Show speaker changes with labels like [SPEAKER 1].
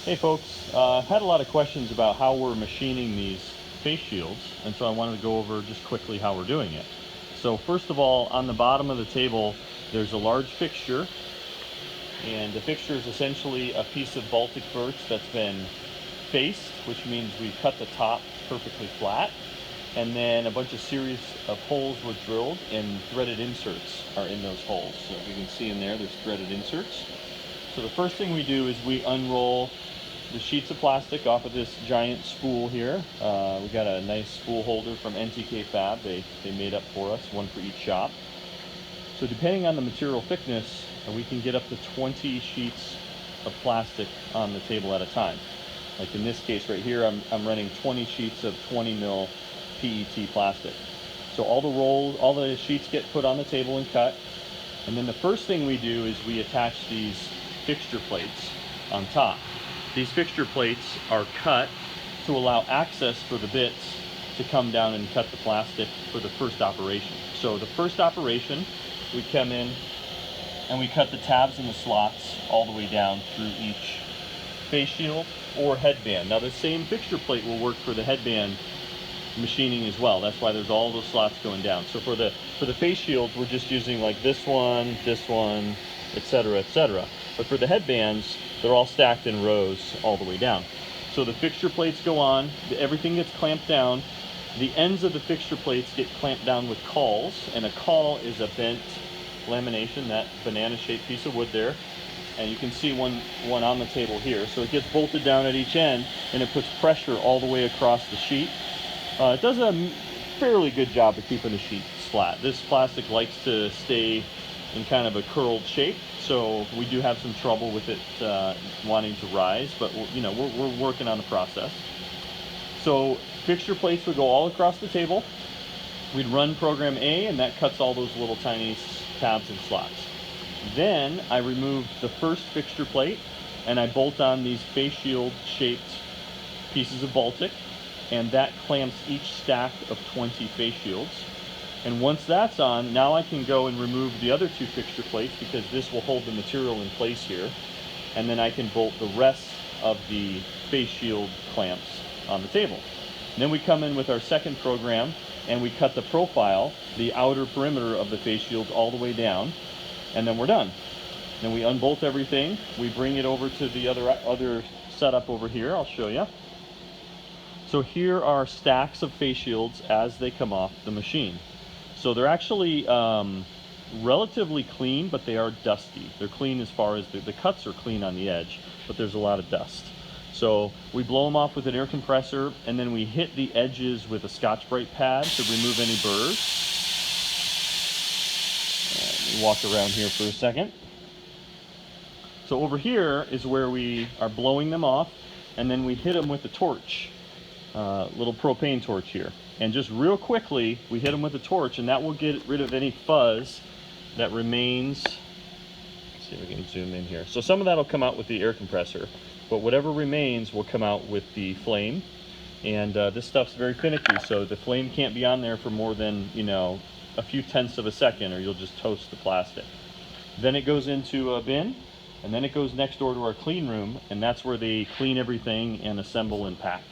[SPEAKER 1] Hey folks, I've had a lot of questions about how we're machining these face shields, and so I wanted to go over just quickly how we're doing it. So first of all, on the bottom of the table, there's a large fixture, and the fixture is essentially a piece of Baltic birch that's been faced, which means we cut the top perfectly flat, and then a bunch of series of holes were drilled and threaded inserts are in those holes. So if you can see in there, there's threaded inserts. So the first thing we do is we unroll the sheets of plastic off of this giant spool here. We got a nice spool holder from NTK Fab. They made up for us, one for each shop. So depending on the material thickness, we can get up to 20 sheets of plastic on the table at a time. Like in this case right here, I'm running 20 sheets of 20 mil PET plastic. So all the sheets get put on the table and cut. And then the first thing we do is we attach these fixture plates on top. These fixture plates are cut to allow access for the bits to come down and cut the plastic for the first operation. So the first operation, we come in and we cut the tabs and the slots all the way down through each face shield or headband. Now the same fixture plate will work for the headband machining as well. That's why there's all those slots going down. So for the face shields, we're just using like this one, etc., etc. But for the headbands, they're all stacked in rows all the way down. So the fixture plates go on, everything gets clamped down. The ends of the fixture plates get clamped down with cawls, and a cawl is a bent lamination, that banana-shaped piece of wood there. And you can see one on the table here. So it gets bolted down at each end, and it puts pressure all the way across the sheet. It does a fairly good job of keeping the sheets flat. This plastic likes to stay in kind of a curled shape, so we do have some trouble with it wanting to rise, but we're working on the process. So fixture plates would go all across the table. We'd run program A, and that cuts all those little tiny tabs and slots. Then I remove the first fixture plate, and I bolt on these face shield shaped pieces of Baltic, and that clamps each stack of 20 face shields. And once that's on, now I can go and remove the other two fixture plates because this will hold the material in place here. And then I can bolt the rest of the face shield clamps on the table. And then we come in with our second program and we cut the profile, the outer perimeter of the face shield all the way down, and then we're done. Then we unbolt everything, we bring it over to the other setup over here. I'll show you. So here are stacks of face shields as they come off the machine. So they're actually relatively clean, but they are dusty. They're clean as far as the cuts are clean on the edge, but there's a lot of dust. So we blow them off with an air compressor, and then we hit the edges with a Scotch-Brite pad to remove any burrs. Let me walk around here for a second. So over here is where we are blowing them off, and then we hit them with a torch, little propane torch here. And just real quickly, we hit them with a torch, and that will get rid of any fuzz that remains. Let's see if we can zoom in here. So some of that will come out with the air compressor, but whatever remains will come out with the flame. And this stuff's very finicky, so the flame can't be on there for more than, a few tenths of a second, or you'll just toast the plastic. Then it goes into a bin, and then it goes next door to our clean room, and that's where they clean everything and assemble and pack.